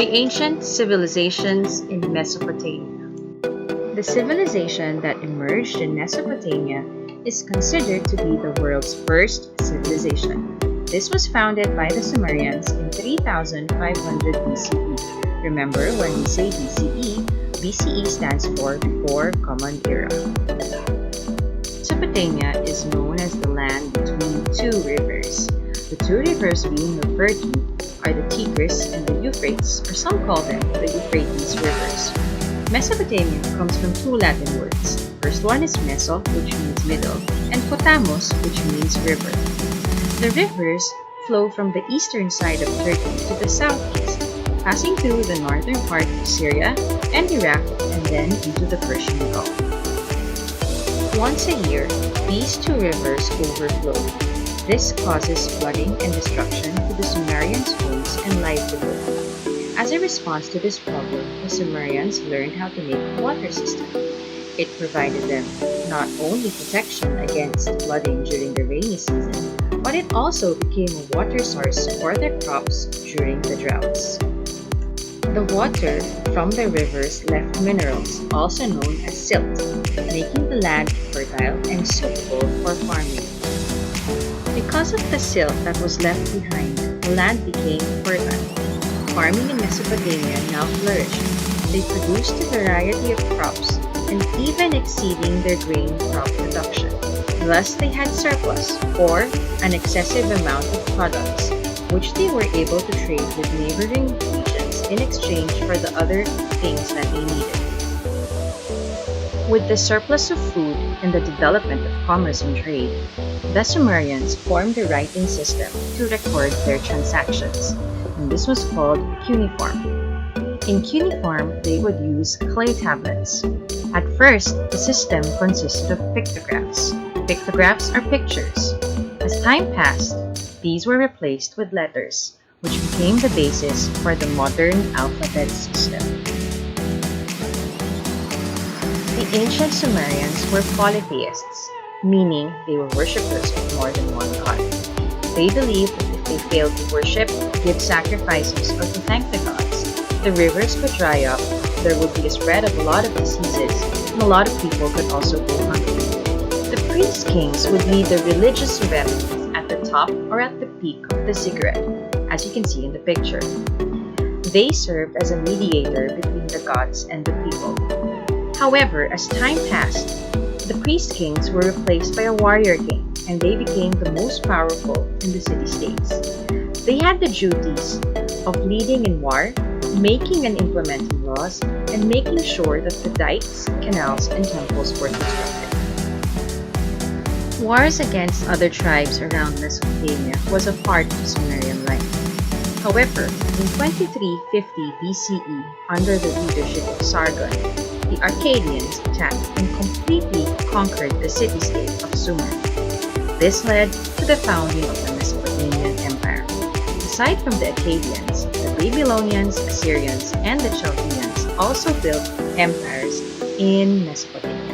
The ancient civilizations in Mesopotamia. The civilization that emerged in Mesopotamia is considered to be the world's first civilization. This was founded by the Sumerians in 3500 BCE. Remember, when we say BCE, BCE stands for Before Common Era. Mesopotamia is known as the land between two rivers. The two rivers being referred to are the Tigris and the Euphrates, or some call them the Euphrates rivers. Mesopotamia comes from two Latin words. First one is meso, which means middle, and potamos, which means river. The rivers flow from the eastern side of Turkey to the southeast, passing through the northern part of Syria and Iraq and then into the Persian Gulf. Once a year, these two rivers overflow. This causes flooding and destruction to the Sumerians' homes and livelihood. As a response to this problem, the Sumerians learned how to make a water system. It provided them not only protection against flooding during the rainy season, but it also became a water source for their crops during the droughts. The water from the rivers left minerals, also known as silt, making the land fertile and suitable for farming. Because of the silt that was left behind, the land became fertile. Farming in Mesopotamia now flourished. They produced a variety of crops, and even exceeding their grain crop production. Thus, they had surplus, or an excessive amount of products, which they were able to trade with neighboring regions in exchange for the other things that they needed. With the surplus of food and the development of commerce and trade, the Sumerians formed a writing system to record their transactions, and this was called cuneiform. In cuneiform, they would use clay tablets. At first, the system consisted of pictographs. Pictographs are pictures. As time passed, these were replaced with letters, which became the basis for the modern alphabet system. The ancient Sumerians were polytheists, meaning they were worshippers of more than one god. They believed that if they failed to worship, give sacrifices, or to thank the gods, the rivers would dry up, there would be a spread of a lot of diseases, and a lot of people could also go hungry. The priest kings would lead the religious ceremonies at the top or at the peak of the ziggurat, as you can see in the picture. They served as a mediator between the gods and the people. However, as time passed, the priest kings were replaced by a warrior king, and they became the most powerful in the city-states. They had the duties of leading in war, making and implementing laws, and making sure that the dikes, canals, and temples were constructed. Wars against other tribes around Mesopotamia was a part of Sumerian life. However, in 2350 BCE, under the leadership of Sargon, the Akkadians attacked and completely conquered the city-state of Sumer. This led to the founding of the Mesopotamian Empire. Aside from the Akkadians, the Babylonians, Assyrians, and the Chaldeans also built empires in Mesopotamia.